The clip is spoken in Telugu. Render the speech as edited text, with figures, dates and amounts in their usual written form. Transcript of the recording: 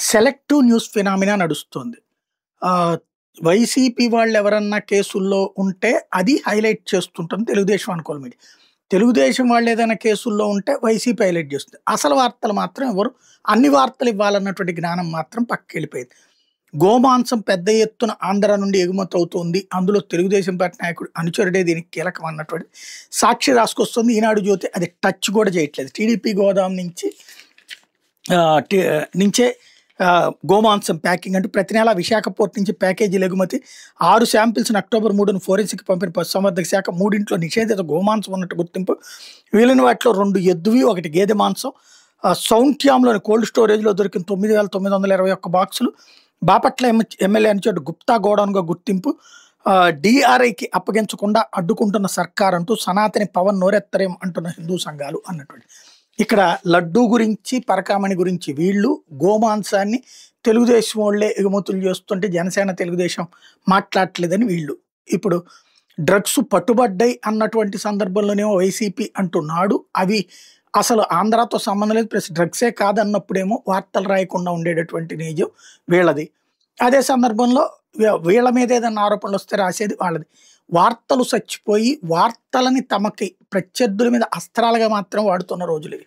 సెలెక్టివ్ న్యూస్ ఫినామినా నడుస్తుంది. ఆహ్, వైసీపీ వాళ్ళెవరన్నా కేసుల్లో ఉంటే అది హైలైట్ చేస్తుంటుంది తెలుగుదేశం అనుకూల మీడియా. తెలుగుదేశం వాళ్ళేదైనా కేసుల్లో ఉంటే వైసీపీ హైలైట్ చేస్తుంది. అసలు వార్తలు మాత్రం ఎవరు అన్ని వార్తలు ఇవ్వాలన్నటువంటి జ్ఞానం మాత్రం పక్కకెళ్ళిపోయింది. గోమాంసం పెద్ద ఎత్తున ఆంధ్ర నుండి ఎగుమతవుతోంది. అందులో తెలుగుదేశం పార్టీ నాయకుడు అనుచరుడే దీనికి కీలకం అన్నటువంటి సాక్షి రాసుకొస్తుంది. ఈనాడు జ్యోతి అది టచ్ కూడా చేయట్లేదు. టీడీపీ గోదాం నుంచి నుంచే గోమాంసం ప్యాకింగ్ అంటూ ప్రతి నెల విశాఖ పోర్ట్ నుంచి ప్యాకేజీల ఎగుమతి 6 శాంపిల్స్‌ని అక్టోబర్ 3న ఫోరెన్సిక్ పంపిన పశుసంవర్ధక శాఖ. 3 నిషేధిత గోమాంసం ఉన్నట్టు గుర్తింపు. మిగిలిన వాటిలో 2 ఎద్దువి, 1 గేదె మాంసం. సౌంట్యామ్‌లోని కోల్డ్ స్టోరేజ్‌లో దొరికిన 9,921 బాక్సులు. బాపట్ల ఎమ్మెల్యే అనుచరుడు గుప్తా గోడౌన్‌గా గుర్తింపు. డీఆర్ఐకి అప్పగించకుండా అడ్డుకుంటున్న సర్కార్ అంటూ సనాతని పవన్ నోరెత్తరేం అంటున్న హిందూ సంఘాలు అన్నటువంటి. ఇక్కడ లడ్డూ గురించి, పరకామణి గురించి వీళ్ళు, గోమాంసాన్ని తెలుగుదేశం వాళ్ళే ఎగుమతులు చేస్తుంటే జనసేన తెలుగుదేశం మాట్లాడట్లేదని వీళ్ళు. ఇప్పుడు డ్రగ్స్ పట్టుబడ్డాయి అన్నటువంటి సందర్భంలోనేమో వైసీపీ అంటున్నాడు. అవి అసలు ఆంధ్రాతో సంబంధం లేదు, ప్లస్ డ్రగ్సే కాదన్నప్పుడేమో వార్తలు రాయకుండా ఉండేటటువంటి నిజం వీళ్ళది. అదే సందర్భంలో వీళ్ళ మీద ఏదైనా ఆరోపణలు వస్తే రాసేది వాళ్ళది. వార్తలు చచ్చిపోయి వార్తలని తమకి ప్రత్యర్థుల మీద అస్త్రాలుగా మాత్రం వాడుతున్న రోజులు ఇవి.